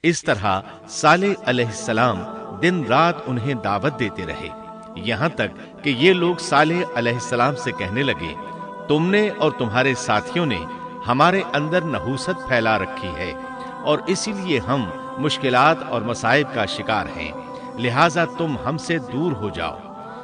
اس طرح صالح علیہ السلام دن رات انہیں دعوت دیتے رہے، یہاں تک کہ یہ لوگ صالح علیہ السلام سے کہنے لگے، تم نے اور تمہارے ساتھیوں نے ہمارے اندر نحوست پھیلا رکھی ہے اور اسی لیے ہم مشکلات اور مصائب کا شکار ہیں، لہٰذا تم ہم سے دور ہو جاؤ۔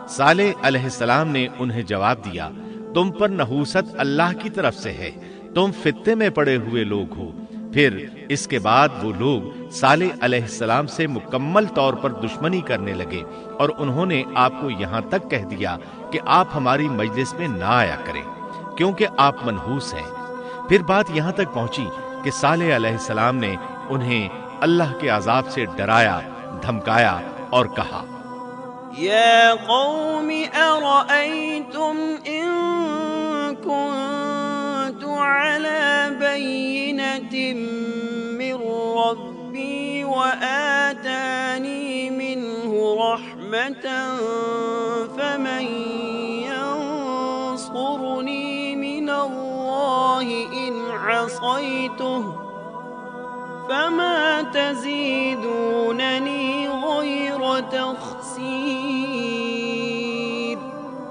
صالح علیہ السلام نے انہیں جواب دیا، تم پر نحوست اللہ کی طرف سے ہے، تم فتنے میں پڑے ہوئے لوگ ہو۔ پھر اس کے بعد وہ لوگ صالح علیہ السلام سے مکمل طور پر دشمنی کرنے لگے اور انہوں نے آپ کو یہاں تک کہہ دیا کہ آپ ہماری مجلس میں نہ آیا کریں کیونکہ آپ منحوس ہیں۔ پھر بات یہاں تک پہنچی کہ صالح علیہ السلام نے انہیں اللہ کے عذاب سے ڈرایا، دھمکایا اور کہا، یا قوم ارأیتم ان کنت علی بینۃ من ربی وآتانی منہ رحمۃ فمن ینصرنی من اللہ ان عصیتہ فما تزیدوننی غیر تخسیر۔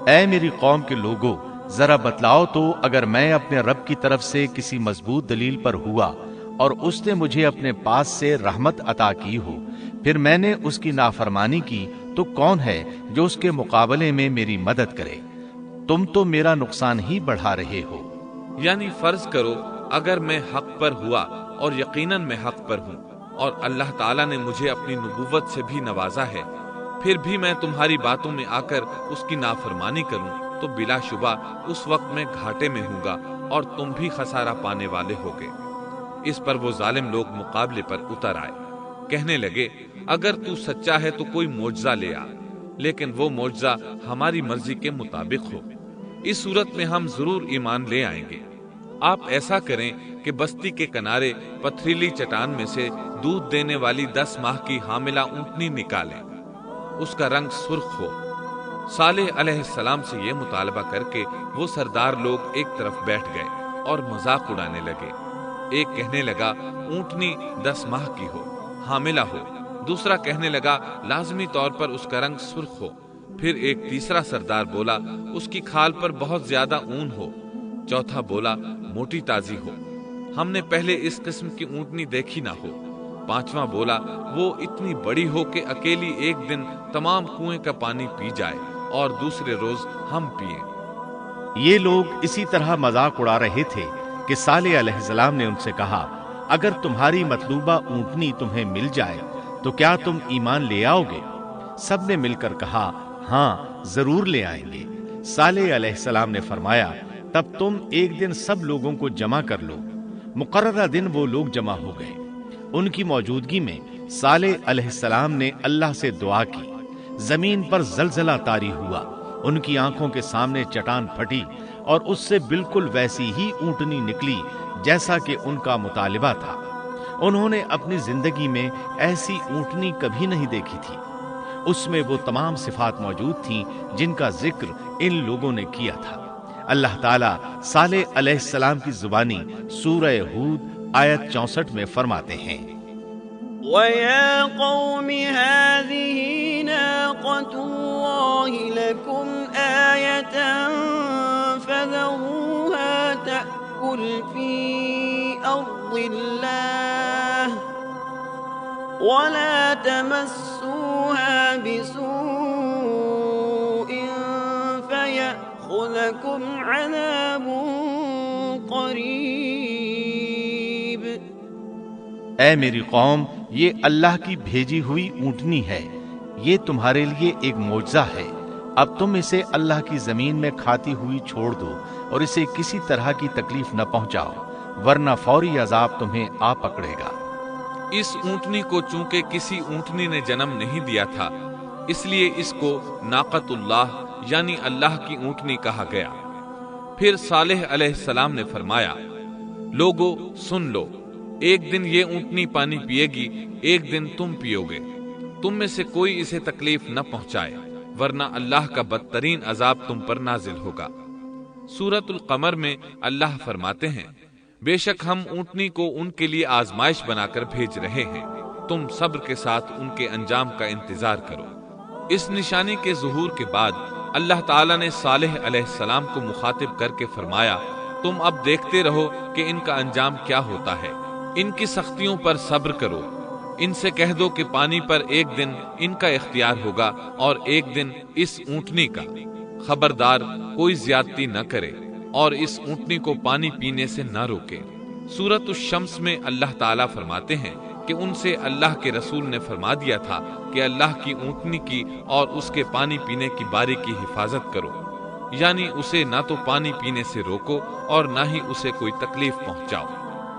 اے میری قوم کے لوگوں، ذرا بتلاؤ تو اگر میں اپنے رب کی طرف سے کسی مضبوط دلیل پر ہوا اور اس نے مجھے اپنے پاس سے رحمت عطا کی ہو، پھر میں نے اس کی نافرمانی کی، تو کون ہے جو اس کے مقابلے میں میری مدد کرے؟ تم تو میرا نقصان ہی بڑھا رہے ہو۔ یعنی فرض کرو اگر میں حق پر ہوا اور یقیناً میں حق پر ہوں اور اللہ تعالیٰ نے مجھے اپنی نبوت سے بھی نوازا ہے، پھر بھی میں تمہاری باتوں میں آ کر اس کی نافرمانی کروں تو بلا شبہ اس وقت میں گھاٹے میں ہوں گا اور تم بھی خسارہ پانے والے ہوگے۔ اس پر وہ ظالم لوگ مقابلے پر اتر آئے، کہنے لگے، اگر تو سچا ہے تو کوئی معجزہ لے آ، لیکن وہ معجزہ ہماری مرضی کے مطابق ہو، اس صورت میں ہم ضرور ایمان لے آئیں گے۔ آپ ایسا کریں کہ بستی کے کنارے پتھریلی چٹان میں سے دودھ دینے والی 10 ماہ کی حاملہ اونٹنی نکالیں، اس کا رنگ سرخ ہو۔ صالح علیہ السلام سے یہ مطالبہ کر کے وہ سردار لوگ ایک طرف بیٹھ گئے اور مذاق اڑانے لگے۔ ایک کہنے لگا اونٹنی 10 ماہ کی ہو، حاملہ ہو، دوسرا کہنے لگا لازمی طور پر اس کا رنگ سرخ ہو، پھر ایک تیسرا سردار بولا اس کی کھال پر بہت زیادہ اون ہو، چوتھا بولا موٹی تازی ہو، ہم نے پہلے اس قسم کی اونٹنی دیکھی نہ ہو، پانچواں بولا وہ اتنی بڑی ہو کہ اکیلی ایک دن تمام کنویں کا پانی پی جائے اور دوسرے روز ہم پئیں۔ یہ لوگ اسی طرح مذاق اڑا رہے تھے کہ صالح علیہ السلام نے ان سے کہا، اگر تمہاری مطلوبہ اونٹنی تمہیں مل جائے تو کیا تم ایمان لے آؤ گے؟ سب نے مل کر کہا، ہاں ضرور لے آئیں گے۔ صالح علیہ السلام نے فرمایا، تب تم ایک دن سب لوگوں کو جمع کر لو۔ مقررہ دن وہ لوگ جمع ہو گئے۔ ان کی موجودگی میں صالح علیہ السلام نے اللہ سے دعا کی، زمین پر زلزلہ طاری ہوا، ان کی آنکھوں کے سامنے چٹان پھٹی اور اس سے بالکل ویسی ہی اونٹنی نکلی جیسا کہ ان کا مطالبہ تھا۔ انہوں نے اپنی زندگی میں ایسی اونٹنی کبھی نہیں دیکھی تھی۔ اس میں وہ تمام صفات موجود تھیں جن کا ذکر ان لوگوں نے کیا تھا۔ اللہ تعالیٰ صالح علیہ السلام کی زبانی سورہ ہود آیت 64 میں فرماتے ہیں، وَيَا قَوْمِ هَٰذِهِ نَاقَةُ اللَّهِ لَكُمْ آيَةً فَذَرُوهَا تَأْكُلْ فِي أَرْضِ اللَّهِ وَلَا تَمَسُّوهَا بِسُوءٍ فَيَأْخُذَكُمْ عَذَابٌ قَرِيبٌ۔ اے میری قوم، یہ اللہ کی بھیجی ہوئی اونٹنی ہے، یہ تمہارے لیے ایک معجزہ ہے۔ اب تم اسے اللہ کی زمین میں کھاتی ہوئی چھوڑ دو اور اسے کسی طرح کی تکلیف نہ پہنچاؤ، ورنہ فوری عذاب تمہیں آ پکڑے گا۔ اس اونٹنی کو چونکہ کسی اونٹنی نے جنم نہیں دیا تھا، اس لیے اس کو ناقۃ اللہ یعنی اللہ کی اونٹنی کہا گیا۔ پھر صالح علیہ السلام نے فرمایا، لوگو سن لو، ایک دن یہ اونٹنی پانی پیے گی، ایک دن تم پیو گے، تم میں سے کوئی اسے تکلیف نہ پہنچائے، ورنہ اللہ کا بدترین عذاب تم پر نازل ہوگا۔ سورۃ القمر میں اللہ فرماتے ہیں، بے شک ہم اونٹنی کو ان کے لیے آزمائش بنا کر بھیج رہے ہیں، تم صبر کے ساتھ ان کے انجام کا انتظار کرو۔ اس نشانی کے ظہور کے بعد اللہ تعالیٰ نے صالح علیہ السلام کو مخاطب کر کے فرمایا، تم اب دیکھتے رہو کہ ان کا انجام کیا ہوتا ہے، ان کی سختیوں پر صبر کرو۔ ان سے کہہ دو کہ پانی پر ایک دن ان کا اختیار ہوگا اور ایک دن اس اونٹنی کا، خبردار کوئی زیادتی نہ کرے اور اس اونٹنی کو پانی پینے سے نہ روکے۔ سورۃ الشمس میں اللہ تعالیٰ فرماتے ہیں کہ ان سے اللہ کے رسول نے فرما دیا تھا کہ اللہ کی اونٹنی کی اور اس کے پانی پینے کی باری کی حفاظت کرو، یعنی اسے نہ تو پانی پینے سے روکو اور نہ ہی اسے کوئی تکلیف پہنچاؤ۔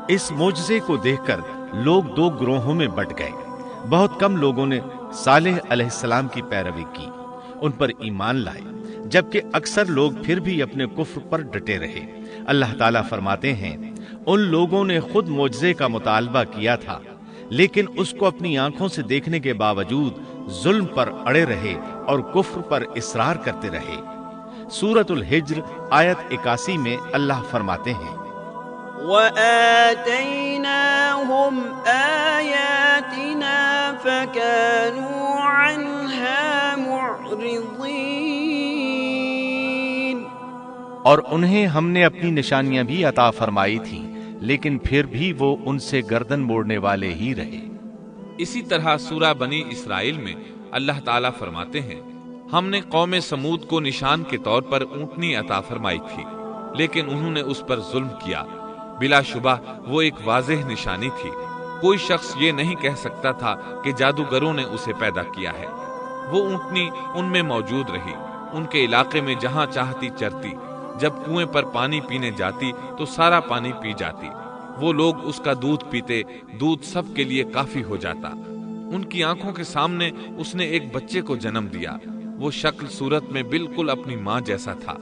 اس معجزے کو دیکھ کر لوگ دو گروہوں میں بٹ گئے۔ بہت کم لوگوں نے صالح علیہ السلام کی پیروی کی، ان پر ایمان لائے، جبکہ اکثر لوگ پھر بھی اپنے کفر پر ڈٹے رہے۔ اللہ تعالیٰ فرماتے ہیں، ان لوگوں نے خود معجزے کا مطالبہ کیا تھا، لیکن اس کو اپنی آنکھوں سے دیکھنے کے باوجود ظلم پر اڑے رہے اور کفر پر اصرار کرتے رہے۔ سورۃ الحجر آیت 81 میں اللہ فرماتے ہیں، وَآتَيْنَاهُمْ آيَاتِنَا فَكَانُوا عَنْهَا مُعْرِضِينَ، اور انہیں ہم نے اپنی نشانیاں بھی عطا فرمائی تھیں، لیکن پھر بھی وہ ان سے گردن موڑنے والے ہی رہے۔ اسی طرح سورہ بنی اسرائیل میں اللہ تعالیٰ فرماتے ہیں، ہم نے قوم سمود کو نشان کے طور پر اونٹنی عطا فرمائی تھی، لیکن انہوں نے اس پر ظلم کیا۔ بلا شبہ وہ ایک واضح نشانی تھی، کوئی شخص یہ نہیں کہہ سکتا تھا کہ جادوگروں نے اسے پیدا کیا ہے۔ وہ اونٹنی ان میں موجود رہی، ان کے علاقے میں جہاں چاہتی چرتی، جب کنویں پر پانی پینے جاتی تو سارا پانی پی جاتی، وہ لوگ اس کا دودھ پیتے، دودھ سب کے لیے کافی ہو جاتا۔ ان کی آنکھوں کے سامنے اس نے ایک بچے کو جنم دیا، وہ شکل صورت میں بالکل اپنی ماں جیسا تھا،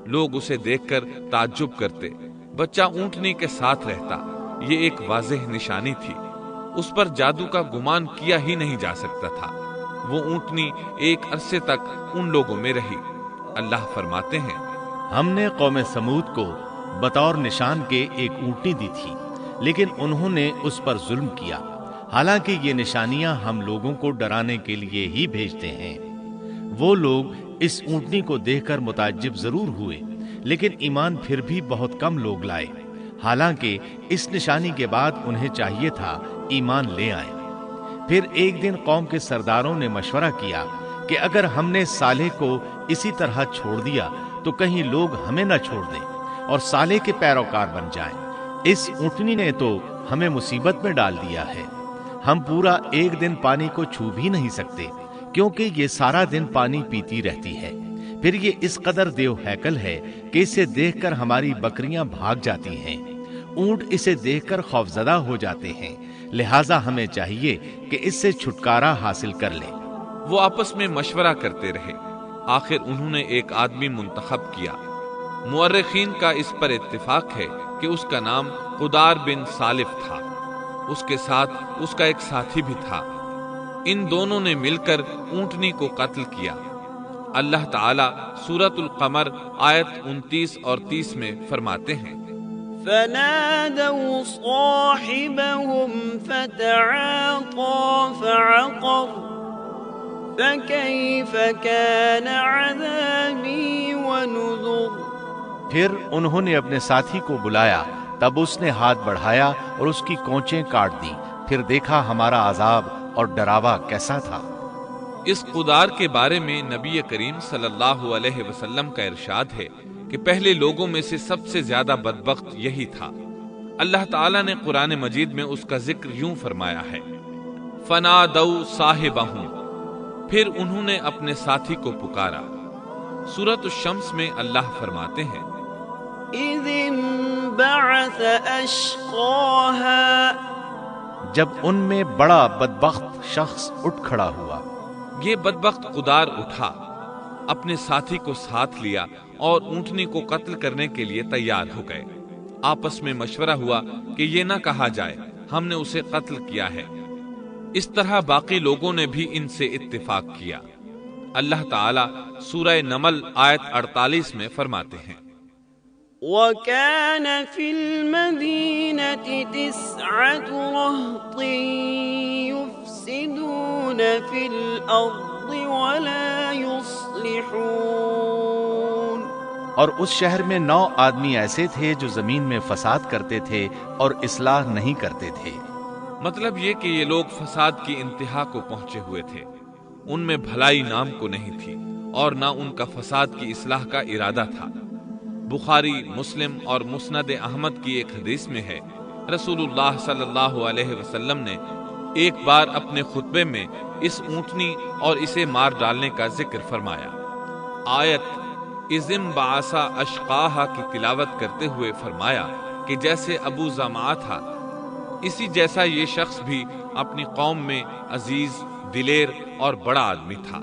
لوگ اسے دیکھ کر تعجب کرتے، بچہ اونٹنی کے ساتھ رہتا، یہ ایک واضح نشانی تھی، اس پر جادو کا گمان کیا ہی نہیں جا سکتا تھا۔ وہ اونٹنی ایک عرصے تک ان لوگوں میں رہی۔ اللہ فرماتے ہیں، ہم نے قوم سمود کو بطور نشان کے ایک اونٹنی دی تھی، لیکن انہوں نے اس پر ظلم کیا، حالانکہ یہ نشانیاں ہم لوگوں کو ڈرانے کے لیے ہی بھیجتے ہیں۔ وہ لوگ اس اونٹنی کو دیکھ کر متعجب ضرور ہوئے، لیکن ایمان پھر بھی بہت کم لوگ لائے، حالانکہ اس نشانی کے بعد انہیں چاہیے تھا ایمان لے آئیں۔ پھر ایک دن قوم کے سرداروں نے مشورہ کیا کہ اگر ہم نے صالح کو اسی طرح چھوڑ دیا تو کہیں لوگ ہمیں نہ چھوڑ دیں اور صالح کے پیروکار بن جائیں۔ اس اونٹنی نے تو ہمیں مصیبت میں ڈال دیا ہے، ہم پورا ایک دن پانی کو چھو بھی نہیں سکتے، کیونکہ یہ سارا دن پانی پیتی رہتی ہے۔ پھر یہ اس قدر دیو ہیکل ہے کہ اسے دیکھ کر ہماری بکریاں بھاگ جاتی ہیں، اونٹ اسے دیکھ کر خوفزدہ ہو جاتے ہیں، لہٰذا ہمیں چاہیے کہ اس سے چھٹکارا حاصل کر لیں۔ وہ آپس میں مشورہ کرتے رہے، آخر انہوں نے ایک آدمی منتخب کیا۔ مورخین کا اس پر اتفاق ہے کہ اس کا نام قدار بن سالف تھا، اس کے ساتھ اس کا ایک ساتھی بھی تھا۔ ان دونوں نے مل کر اونٹنی کو قتل کیا۔ اللہ تعالیٰ سورۃ القمر آیت 29 اور 30 میں فرماتے ہیں، فنادوا صاحبهم فتعاطى فعقر فكيف كان عذابي ونذر۔ پھر انہوں نے اپنے ساتھی کو بلایا، تب اس نے ہاتھ بڑھایا اور اس کی کونچیں کاٹ دی، پھر دیکھا ہمارا عذاب اور ڈراوا کیسا تھا۔ اس قدار کے بارے میں نبی کریم صلی اللہ علیہ وسلم کا ارشاد ہے کہ پہلے لوگوں میں سے سب سے زیادہ بدبخت یہی تھا۔ اللہ تعالیٰ نے قرآن مجید میں اس کا ذکر یوں فرمایا ہے، فنادوا صاحبہم، پھر انہوں نے اپنے ساتھی کو پکارا۔ سورۃ الشمس میں اللہ فرماتے ہیں، اذ انبعث اشقاها، جب ان میں بڑا بدبخت شخص اٹھ کھڑا ہوا۔ یہ بدبخت قدار اٹھا، اپنے ساتھی کو ساتھ لیا اور اونٹنی کو قتل کرنے کے لیے تیار ہو گئے۔ آپس میں مشورہ ہوا کہ یہ نہ کہا جائے ہم نے اسے قتل کیا ہے۔ اس طرح باقی لوگوں نے بھی ان سے اتفاق کیا۔ اللہ تعالیٰ سورہ نمل آیت 48 میں فرماتے ہیں، وَكَانَ فِي الْمَدِينَةِ 9 رَهْطٍ في الأرض ولا يصلحون۔ اور اس شہر میں 9 آدمی ایسے تھے جو زمین میں فساد کرتے تھے اور اصلاح نہیں کرتے تھے۔ مطلب یہ کہ یہ لوگ فساد کی انتہا کو پہنچے ہوئے تھے، ان میں بھلائی نام کو نہیں تھی اور نہ ان کا فساد کی اصلاح کا ارادہ تھا۔ بخاری، مسلم اور مسند احمد کی ایک حدیث میں ہے، رسول اللہ صلی اللہ علیہ وسلم نے ایک بار اپنے خطبے میں اس اونٹنی اور اسے مار ڈالنے کا ذکر فرمایا۔ آیت اذم بعثا اشقاہا کی تلاوت کرتے ہوئے فرمایا کہ جیسے ابو زمعہ تھا، اسی جیسا یہ شخص بھی اپنی قوم میں عزیز، دلیر اور بڑا آدمی تھا۔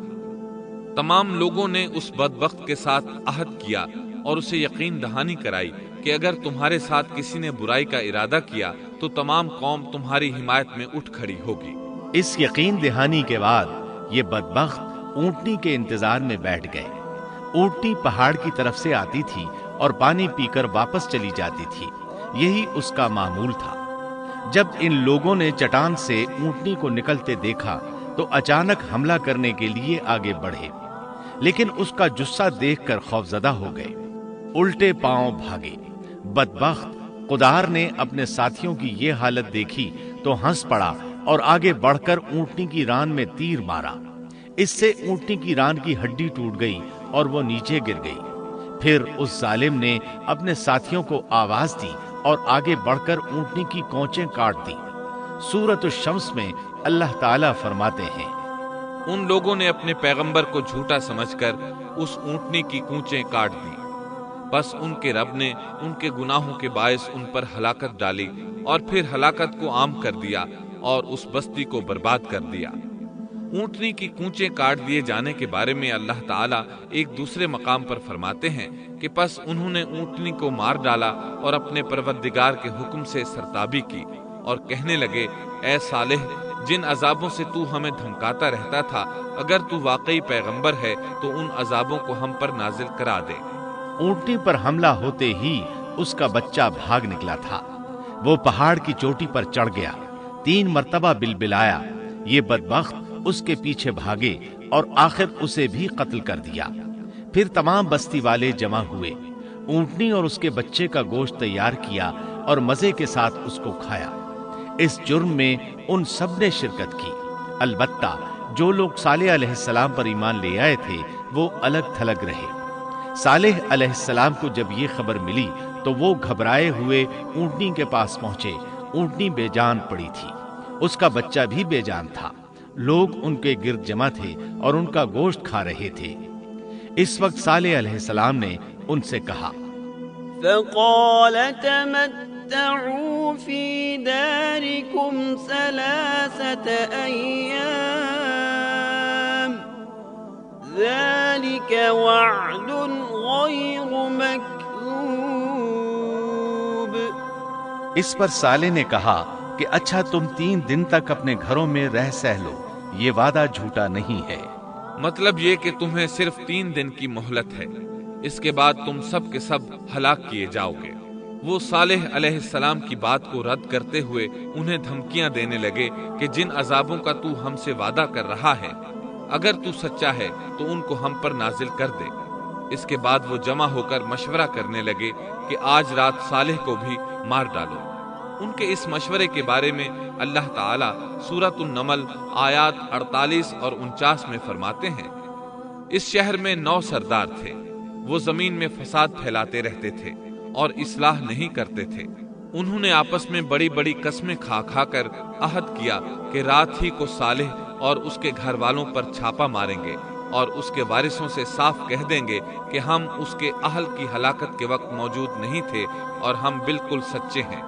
تمام لوگوں نے اس بدبخت کے ساتھ عہد کیا اور اسے یقین دہانی کرائی کہ اگر تمہارے ساتھ کسی نے برائی کا ارادہ کیا تو تمام قوم تمہاری حمایت میں اٹھ کھڑی ہوگی۔ اس یقین دہانی کے بعد یہ بدبخت اونٹنی کے انتظار میں بیٹھ گئے۔ اونٹنی پہاڑ کی طرف سے آتی تھی اور پانی پی کر واپس چلی جاتی تھی، یہی اس کا معمول تھا۔ جب ان لوگوں نے چٹان سے اونٹنی کو نکلتے دیکھا تو اچانک حملہ کرنے کے لیے آگے بڑھے، لیکن اس کا جثہ دیکھ کر خوفزدہ ہو گئے، الٹے پاؤں بھاگے۔ بدبخت قدار نے اپنے ساتھیوں کی یہ حالت دیکھی تو ہنس پڑا اور آگے بڑھ کر اونٹنی کی ران میں تیر مارا۔ اس سے اونٹنی کی ران کی ہڈی ٹوٹ گئی اور وہ نیچے گر گئی۔ پھر اس ظالم نے اپنے ساتھیوں کو آواز دی اور آگے بڑھ کر اونٹنی کی کونچیں کاٹ دی۔ سورۃ الشمس میں اللہ تعالیٰ فرماتے ہیں، ان لوگوں نے اپنے پیغمبر کو جھوٹا سمجھ کر اس اونٹنی کی کونچیں کاٹ دی، بس ان کے رب نے ان کے گناہوں کے باعث ان پر ہلاکت ڈالی اور پھر ہلاکت کو عام کر دیا اور اس بستی کو برباد کر دیا۔ اونٹنی کی کونچیں کاٹ دیے جانے کے بارے میں اللہ تعالیٰ ایک دوسرے مقام پر فرماتے ہیں کہ پس انہوں نے اونٹنی کو مار ڈالا اور اپنے پروردگار کے حکم سے سرتابی کی اور کہنے لگے، اے صالح، جن عذابوں سے تو ہمیں دھمکاتا رہتا تھا، اگر تو واقعی پیغمبر ہے تو ان عذابوں کو ہم پر نازل کرا دے۔ اونٹنی پر حملہ ہوتے ہی اس کا بچہ بھاگ نکلا تھا۔ وہ پہاڑ کی چوٹی پر چڑھ گیا، 3 مرتبہ بلبلایا۔ یہ بدبخت اس کے پیچھے بھاگے اور آخر اسے بھی قتل کر دیا۔ پھر تمام بستی والے جمع ہوئے، اونٹنی اور اس کے بچے کا گوشت تیار کیا اور مزے کے ساتھ اس کو کھایا۔ اس جرم میں ان سب نے شرکت کی، البتہ جو لوگ صالح علیہ السلام پر ایمان لے آئے تھے وہ الگ تھلگ رہے۔ صالح علیہ السلام کو جب یہ خبر ملی تو وہ گھبرائے ہوئے اونٹنی کے پاس پہنچے۔ اونٹنی بے جان پڑی تھی، اس کا بچہ بھی بے جان تھا۔ لوگ ان کے گرد جمع تھے اور ان کا گوشت کھا رہے تھے۔ اس وقت صالح علیہ السلام نے ان سے کہا، فقال تمتعوا في داركم 3 أيام ذلك وعد غير مكذوب۔ اس پر صالح نے کہا کہ اچھا تم 3 دن تک اپنے گھروں میں رہ سہ لو، یہ وعدہ جھوٹا نہیں ہے۔ مطلب یہ کہ تمہیں صرف 3 دن کی مہلت ہے، اس کے بعد تم سب کے سب ہلاک کیے جاؤ گے۔ وہ صالح علیہ السلام کی بات کو رد کرتے ہوئے انہیں دھمکیاں دینے لگے کہ جن عذابوں کا تو ہم سے وعدہ کر رہا ہے، اگر تو سچا ہے تو ان کو ہم پر نازل کر دے۔ اس کے بعد وہ جمع ہو کر مشورہ کرنے لگے کہ آج رات صالح کو بھی مار ڈالو۔ ان کے اس مشورے کے بارے میں اللہ تعالیٰ سورۃ النمل آیات 48 اور 49 میں فرماتے ہیں، اس شہر میں 9 سردار تھے، وہ زمین میں فساد پھیلاتے رہتے تھے اور اصلاح نہیں کرتے تھے۔ انہوں نے آپس میں بڑی بڑی قسمیں کھا کھا کر عہد کیا کہ رات ہی کو صالح اور اس کے گھر والوں پر چھاپا ماریں گے اور اس کے وارثوں سے صاف کہہ دیں گے کہ ہم اس کے اہل کی ہلاکت کے وقت موجود نہیں تھے اور ہم بالکل سچے ہیں۔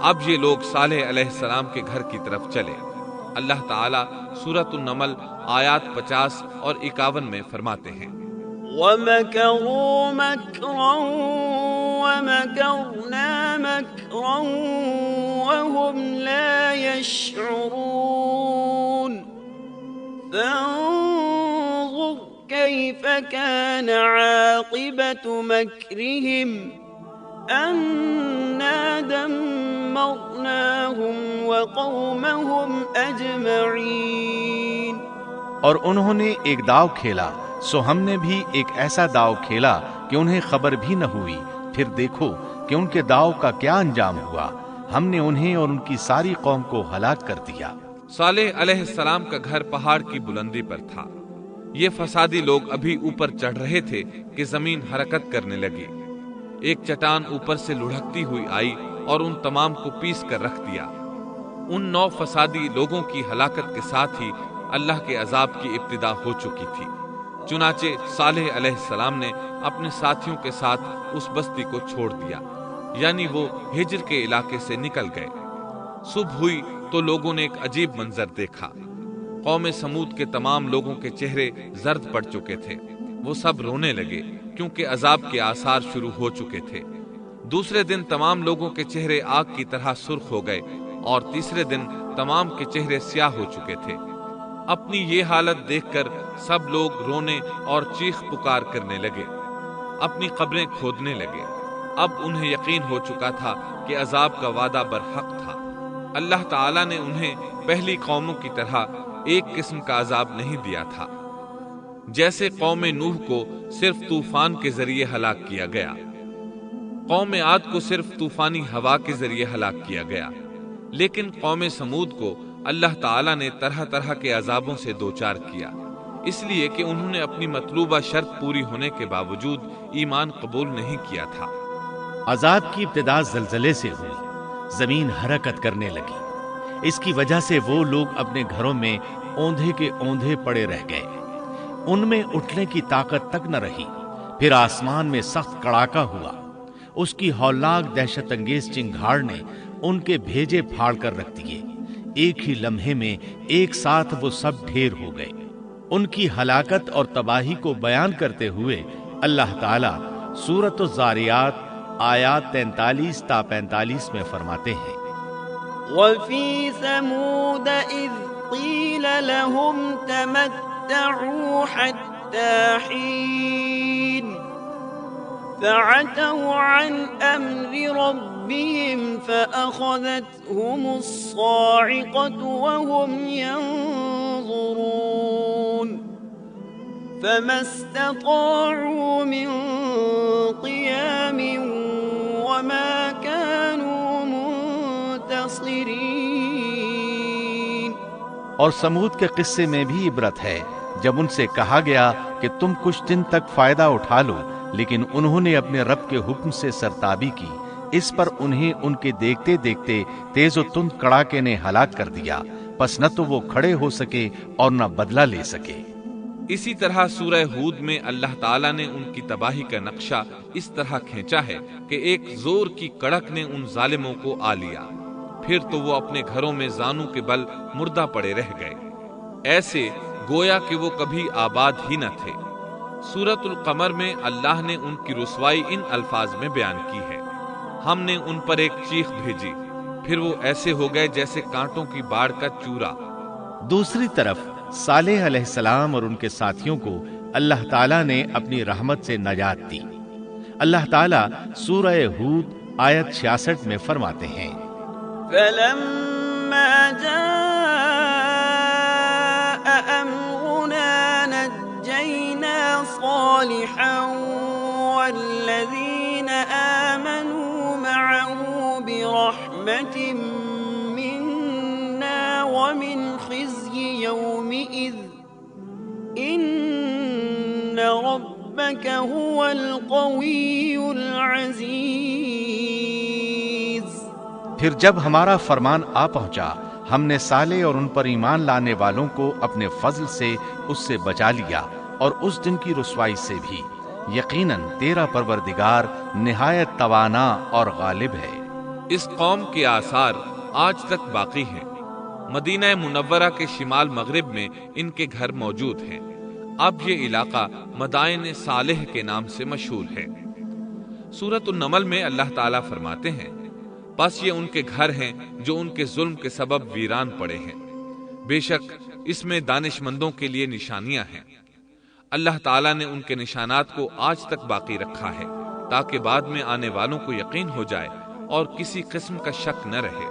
اب یہ لوگ صالح علیہ السلام کے گھر کی طرف چلے۔ اللہ تعالیٰ سورۃ النمل آیات 50 اور 51 میں فرماتے ہیں، وَمَكَرُوا مَكْرًا وَمَكَرْنَا مَكْرًا وَهُمْ لَا يَشْعُرُونَ فَانظُرْ كَيْفَ كَانَ عَاقِبَةُ مَكْرِهِمْ أَنَّا دَمَّرْنَاهُمْ وَقَوْمَهُمْ أَجْمَعِينَ۔ اور انہوں نے ایک داؤ کھیلا، سو ہم نے بھی ایک ایسا داؤ کھیلا کہ انہیں خبر بھی نہ ہوئی، پھر دیکھو کہ ان کے داؤ کا کیا انجام ہوا، ہم نے انہیں اور ان کی ساری قوم کو ہلاک کر دیا۔ صالح علیہ السلام کا گھر پہاڑ کی بلندی پر تھا۔ یہ فسادی لوگ ابھی اوپر چڑھ رہے تھے کہ زمین حرکت کرنے لگی۔ ایک چٹان اوپر سے لڑھکتی ہوئی آئی اور ان تمام کو پیس کر رکھ دیا۔ ان 9 فسادی لوگوں کی ہلاکت کے ساتھ ہی اللہ کے عذاب کی ابتدا ہو چکی تھی۔ چنانچہ صالح علیہ السلام نے اپنے ساتھیوں کے ساتھ اس بستی کو چھوڑ دیا، یعنی وہ ہجر کے علاقے سے نکل گئے۔ صبح ہوئی تو لوگوں نے ایک عجیب منظر دیکھا۔ قوم سمود کے تمام لوگوں کے چہرے زرد پڑ چکے تھے، وہ سب رونے لگے کیونکہ عذاب کے آثار شروع ہو چکے تھے۔ دوسرے دن تمام لوگوں کے چہرے آگ کی طرح سرخ ہو گئے اور تیسرے دن تمام کے چہرے سیاہ ہو چکے تھے۔ اپنی یہ حالت دیکھ کر سب لوگ رونے اور چیخ پکار کرنے لگے، اپنی قبریں کھودنے لگے۔ اب انہیں یقین ہو چکا تھا کہ عذاب کا وعدہ برحق تھا۔ اللہ تعالیٰ نے انہیں پہلی قوموں کی طرح ایک قسم کا عذاب نہیں دیا تھا، جیسے قوم نوح کو صرف طوفان کے ذریعے ہلاک کیا گیا، قوم عاد کو صرف طوفانی ہوا کے ذریعے ہلاک کیا گیا، لیکن قوم سمود کو اللہ تعالیٰ نے طرح طرح کے عذابوں سے دوچار کیا، اس لیے کہ انہوں نے اپنی مطلوبہ شرط پوری ہونے کے باوجود ایمان قبول نہیں کیا تھا۔ عذاب کی ابتدا زلزلے سے ہوئی، زمین حرکت کرنے لگی۔ اس کی وجہ سے وہ لوگ اپنے گھروں میں اوندھے کے اوندھے پڑے رہ گئے، ان میں اٹھنے کی طاقت تک نہ رہی۔ پھر آسمان میں سخت کڑاکا ہوا، اس کی ہولناک دہشت انگیز چنگھاڑ نے ان کے بھیجے پھاڑ کر رکھ دیے۔ ایک ہی لمحے میں ایک ساتھ وہ سب ڈھیر ہو گئے۔ ان کی ہلاکت اور تباہی کو بیان کرتے ہوئے اللہ تعالیٰ سورۃ الزاریات آیات 43 تا 45 میں فرماتے ہیں، وَفِي ثَمُودَ إِذْ قِيلَ لَهُمْ تَمَتَّعُوا حَتَّى حِينٍ فَعَتَوْا عَنْ أَمْرِ رَبِّهِمْ فَأَخَذَتْهُمُ الصَّاعِقَةُ وَهُمْ يَنظُرُونَ فَمَا اسْتَطَاعُوا مِنْ قِيَامٍ وَمَا كَانُوا منتصرين۔ اور سمود کے قصے میں بھی عبرت ہے، جب ان سے کہا گیا کہ تم کچھ دن تک فائدہ اٹھا لو، لیکن انہوں نے اپنے رب کے حکم سے سرتابی کی، اس پر انہیں ان کے دیکھتے دیکھتے تیز و تند کڑاکے نے ہلاک کر دیا، پس نہ تو وہ کھڑے ہو سکے اور نہ بدلہ لے سکے۔ اسی طرح سورہ ہود میں اللہ تعالیٰ نے ان کی تباہی کا نقشہ اس طرح کھینچا ہے کہ ایک زور کی کڑک نے ان ظالموں کو آ لیا، پھر تو وہ اپنے گھروں میں زانوں کے بل مردہ پڑے رہ گئے، ایسے گویا کہ وہ کبھی آباد ہی نہ تھے۔ سورۃ القمر میں اللہ نے ان کی رسوائی ان الفاظ میں بیان کی ہے، ہم نے ان پر ایک چیخ بھیجی، پھر وہ ایسے ہو گئے جیسے کانٹوں کی باڑ کا چورا۔ دوسری طرف صالح علیہ السلام اور ان کے ساتھیوں کو اللہ تعالیٰ نے اپنی رحمت سے نجات دی۔ اللہ تعالیٰ سورہ ہود آیت 66 میں فرماتے ہیں، فَلَمَّا جَاءَ أَمْرُنَا نَجَّيْنَا صَالِحًا وَالَّذِينَ آمَنُوا مَعَهُ بِرَحْمَةٍ مِنَّا وَمِنْ خِزْيِ يَوْمِئِذٍ إِنَّ رَبَّكَ هُوَ الْقَوِيُّ الْعَزِيزُ۔ پھر جب ہمارا فرمان آ پہنچا، ہم نے صالح اور ان پر ایمان لانے والوں کو اپنے فضل سے اس سے بچا لیا اور اس دن کی رسوائی سے بھی۔ یقیناً تیرا پروردگار نہایت توانا اور غالب ہے۔ اس قوم کے آثار آج تک باقی ہیں۔ مدینہ منورہ کے شمال مغرب میں ان کے گھر موجود ہیں۔ اب یہ علاقہ مدائن صالح کے نام سے مشہور ہے۔ سورۃ النمل میں اللہ تعالیٰ فرماتے ہیں، بس یہ ان کے گھر ہیں جو ان کے ظلم کے سبب ویران پڑے ہیں، بے شک اس میں دانش مندوں کے لیے نشانیاں ہیں۔ اللہ تعالیٰ نے ان کے نشانات کو آج تک باقی رکھا ہے تاکہ بعد میں آنے والوں کو یقین ہو جائے اور کسی قسم کا شک نہ رہے۔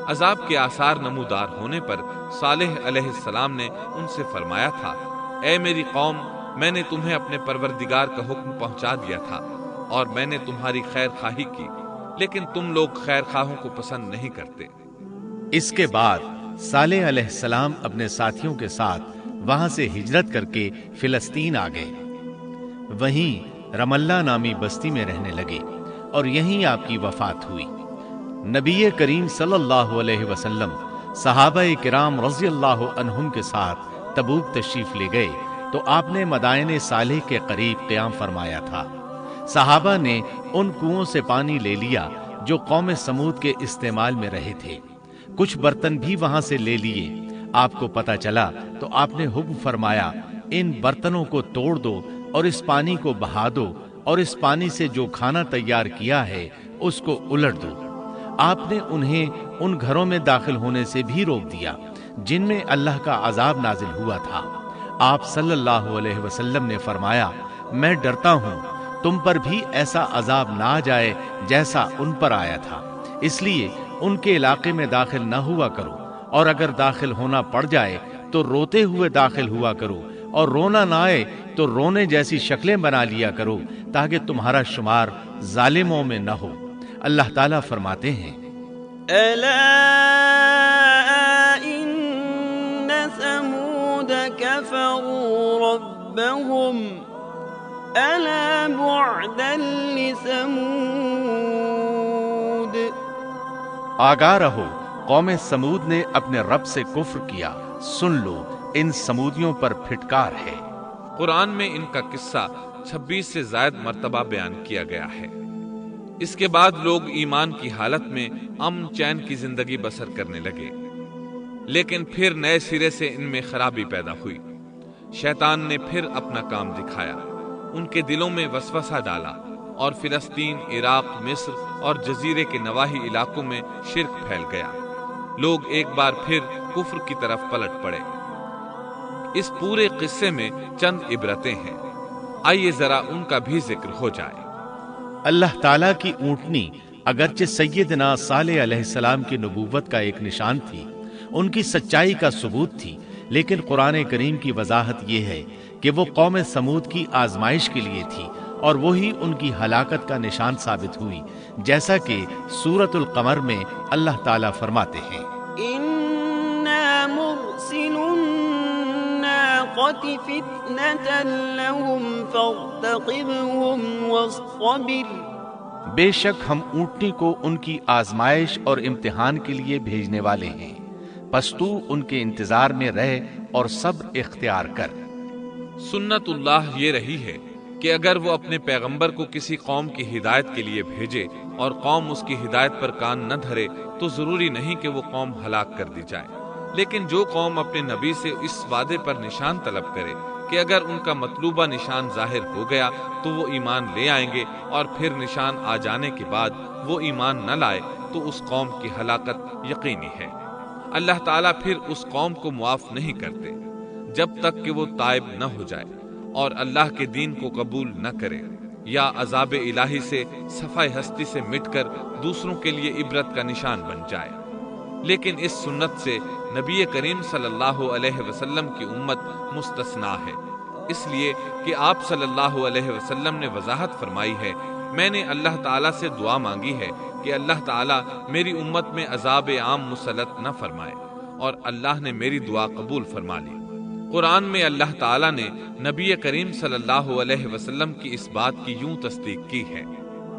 عذاب کے آثار نمودار ہونے پر صالح علیہ السلام نے ان سے فرمایا تھا، اے میری قوم، میں نے تمہیں اپنے پروردگار کا حکم پہنچا دیا تھا اور میں نے تمہاری خیر خواہی کی، لیکن تم لوگ خیر خواہوں کو پسند نہیں کرتے۔ اس کے بعد صالح علیہ السلام اپنے ساتھیوں کے ساتھ وہاں سے ہجرت کر کے فلسطین آ گئے۔ وہیں رملہ نامی بستی میں رہنے لگے اور یہیں آپ کی وفات ہوئی۔ نبی کریم صلی اللہ علیہ وسلم صحابہ کرام رضی اللہ عنہم کے ساتھ تبوک تشریف لے گئے تو آپ نے مدائن صالح کے قریب قیام فرمایا تھا۔ صحابہ نے ان کنووں سے پانی لے لیا جو قوم سمود کے استعمال میں رہے تھے، کچھ برتن بھی وہاں سے لے لیے۔ آپ کو پتہ چلا تو آپ نے حکم فرمایا، ان برتنوں کو توڑ دو اور اس پانی کو بہا دو اور اس پانی سے جو کھانا تیار کیا ہے اس کو الٹ دو۔ آپ نے انہیں ان گھروں میں داخل ہونے سے بھی روک دیا جن میں اللہ کا عذاب نازل ہوا تھا۔ آپ صلی اللہ علیہ وسلم نے فرمایا، میں ڈرتا ہوں تم پر بھی ایسا عذاب نہ آ جائے جیسا ان پر آیا تھا، اس لیے ان کے علاقے میں داخل نہ ہوا کرو، اور اگر داخل ہونا پڑ جائے تو روتے ہوئے داخل ہوا کرو، اور رونا نہ آئے تو رونے جیسی شکلیں بنا لیا کرو تاکہ تمہارا شمار ظالموں میں نہ ہو۔ اللہ تعالیٰ فرماتے ہیں، ألا إن ثمود كفروا ربهم ألا بعدا لثمود۔ آگاہ رہو، قوم سمود نے اپنے رب سے کفر کیا، سن لو ان سمودیوں پر پھٹکار ہے۔ قرآن میں ان کا قصہ 26 سے زائد مرتبہ بیان کیا گیا ہے۔ اس کے بعد لوگ ایمان کی حالت میں امن چین کی زندگی بسر کرنے لگے، لیکن پھر نئے سرے سے ان میں خرابی پیدا ہوئی۔ شیطان نے پھر اپنا کام دکھایا، ان کے دلوں میں وسوسہ ڈالا اور فلسطین، عراق، مصر اور جزیرے کے نواحی علاقوں میں شرک پھیل گیا۔ لوگ ایک بار پھر کفر کی طرف پلٹ پڑے۔ اس پورے قصے میں چند عبرتیں ہیں، آئیے ذرا ان کا بھی ذکر ہو جائے۔ اللہ تعالیٰ کی اونٹنی اگرچہ سیدنا صالح علیہ السلام کی نبوت کا ایک نشان تھی، ان کی سچائی کا ثبوت تھی، لیکن قرآن کریم کی وضاحت یہ ہے کہ وہ قوم سمود کی آزمائش کے لیے تھی اور وہی ان کی ہلاکت کا نشان ثابت ہوئی، جیسا کہ سورۃ القمر میں اللہ تعالیٰ فرماتے ہیں، إنا مرسل الناقة فتنة لهم فارتقبهم واصطبر۔ بے شک ہم اونٹنی کو ان کی آزمائش اور امتحان کے لیے بھیجنے والے ہیں، پس تو ان کے انتظار میں رہ اور صبر اختیار کر۔ سنت اللہ یہ رہی ہے کہ اگر وہ اپنے پیغمبر کو کسی قوم کی ہدایت کے لیے بھیجے اور قوم اس کی ہدایت پر کان نہ دھرے تو ضروری نہیں کہ وہ قوم ہلاک کر دی جائے، لیکن جو قوم اپنے نبی سے اس وعدے پر نشان طلب کرے کہ اگر ان کا مطلوبہ نشان ظاہر ہو گیا تو وہ ایمان لے آئیں گے، اور پھر نشان آ جانے کے بعد وہ ایمان نہ لائے تو اس قوم کی ہلاکت یقینی ہے۔ اللہ تعالیٰ پھر اس قوم کو معاف نہیں کرتے جب تک کہ وہ تائب نہ ہو جائے اور اللہ کے دین کو قبول نہ کرے، یا عذاب الہی سے صفحہ ہستی سے مٹ کر دوسروں کے لیے عبرت کا نشان بن جائے۔ لیکن اس سنت سے نبی کریم صلی اللہ علیہ وسلم کی امت مستثنا ہے، اس لیے کہ آپ صلی اللہ علیہ وسلم نے وضاحت فرمائی ہے، میں نے اللہ تعالیٰ سے دعا مانگی ہے کہ اللہ تعالیٰ میری امت میں عذاب عام مسلط نہ فرمائے، اور اللہ نے میری دعا قبول فرما لی۔ قرآن میں اللہ تعالیٰ نے نبی کریم صلی اللہ علیہ وسلم کی اس بات کی یوں تصدیق کی ہے،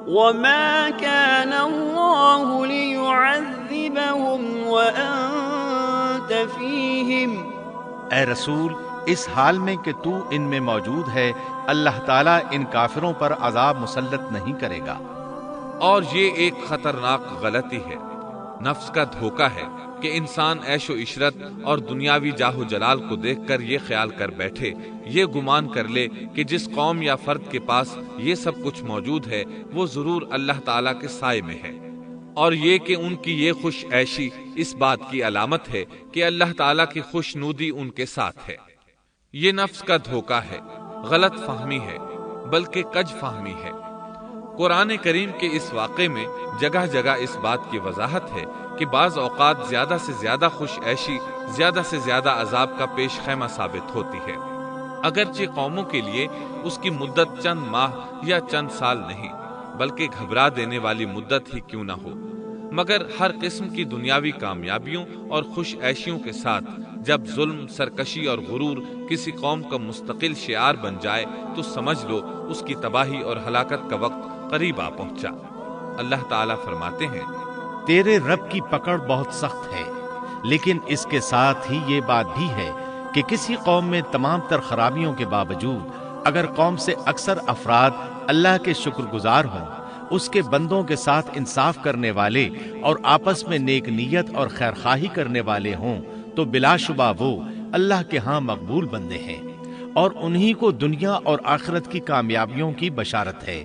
وما كان الله ليعذبهم وأنت فيهم۔ اے رسول، اس حال میں کہ تو ان میں موجود ہے، اللہ تعالیٰ ان کافروں پر عذاب مسلط نہیں کرے گا۔ اور یہ ایک خطرناک غلطی ہے، نفس کا دھوکہ ہے کہ انسان عیش و عشرت اور دنیاوی جاہ و جلال کو دیکھ کر یہ خیال کر بیٹھے، یہ گمان کر لے کہ جس قوم یا فرد کے پاس یہ سب کچھ موجود ہے وہ ضرور اللہ تعالیٰ کے سائے میں ہے، اور یہ کہ ان کی یہ خوش عیشی اس بات کی علامت ہے کہ اللہ تعالیٰ کی خوش نودی ان کے ساتھ ہے۔ یہ نفس کا دھوکہ ہے، غلط فہمی ہے، بلکہ کج فہمی ہے۔ قرآن کریم کے اس واقعے میں جگہ جگہ اس بات کی وضاحت ہے کہ بعض اوقات زیادہ سے زیادہ خوش عیشی زیادہ سے زیادہ عذاب کا پیش خیمہ ثابت ہوتی ہے، اگرچہ قوموں کے لیے اس کی مدت چند ماہ یا چند سال نہیں بلکہ گھبرا دینے والی مدت ہی کیوں نہ ہو، مگر ہر قسم کی دنیاوی کامیابیوں اور خوش عیشیوں کے ساتھ جب ظلم، سرکشی اور غرور کسی قوم کا مستقل شعار بن جائے تو سمجھ لو اس کی تباہی اور ہلاکت کا وقت قریب آ پہنچا۔ اللہ تعالیٰ فرماتے ہیں، تیرے رب کی پکڑ بہت سخت ہے، لیکن اس کے ساتھ ہی یہ بات بھی ہے کہ کسی قوم میں تمام تر خرابیوں کے باوجود اگر قوم سے اکثر افراد اللہ کے شکر گزار ہوں، اس کے بندوں کے ساتھ انصاف کرنے والے اور آپس میں نیک نیت اور خیرخواہی کرنے والے ہوں، تو بلا شبہ وہ اللہ کے ہاں مقبول بندے ہیں، اور انہی کو دنیا اور آخرت کی کامیابیوں کی بشارت ہے،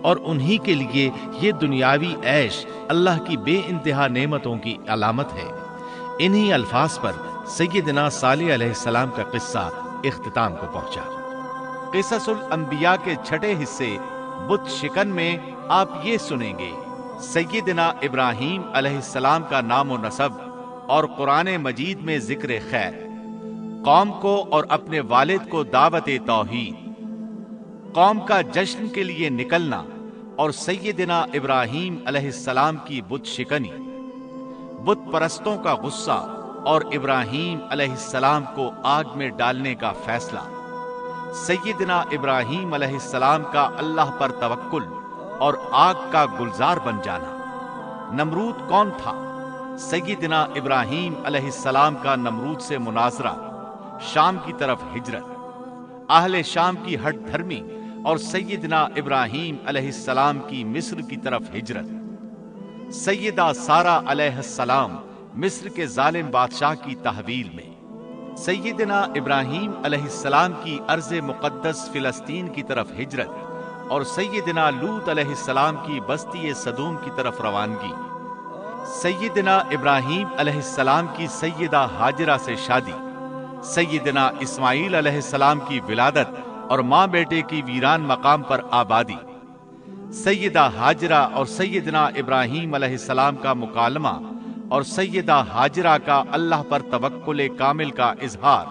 اور انہی کے لیے یہ دنیاوی عیش اللہ کی بے انتہا نعمتوں کی علامت ہے۔ انہی الفاظ پر سیدنا صالح علیہ السلام کا قصہ اختتام کو پہنچا۔ قصص الانبیاء کے چھٹے حصے بت شکن میں آپ یہ سنیں گے، سیدنا ابراہیم علیہ السلام کا نام و نسب اور قرآن مجید میں ذکر خیر، قوم کو اور اپنے والد کو دعوت توحید، قوم کا جشن کے لیے نکلنا اور سیدنا ابراہیم علیہ السلام کی بت شکنی، بت پرستوں کا غصہ اور ابراہیم علیہ السلام کو آگ میں ڈالنے کا فیصلہ، سیدنا ابراہیم علیہ السلام کا اللہ پر توکل اور آگ کا گلزار بن جانا، نمرود کون تھا، سیدنا ابراہیم علیہ السلام کا نمرود سے مناظرہ، شام کی طرف ہجرت، اہل شام کی ہٹ دھرمی اور سیدنا ابراہیم علیہ السلام کی مصر کی طرف ہجرت، سیدہ سارہ علیہ السلام مصر کے ظالم بادشاہ کی تحویل میں، سیدنا ابراہیم علیہ السلام کی ارض مقدس فلسطین کی طرف ہجرت اور سیدنا لوط علیہ السلام کی بستی صدوم کی طرف روانگی، سیدنا ابراہیم علیہ السلام کی سیدہ ہاجرہ سے شادی، سیدنا اسماعیل علیہ السلام کی ولادت اور ماں بیٹے کی ویران مقام پر آبادی، سیدہ ہاجرہ اور سیدنا ابراہیم علیہ السلام کا مکالمہ اور سیدہ ہاجرہ کا اللہ پر توکل کامل کا اظہار،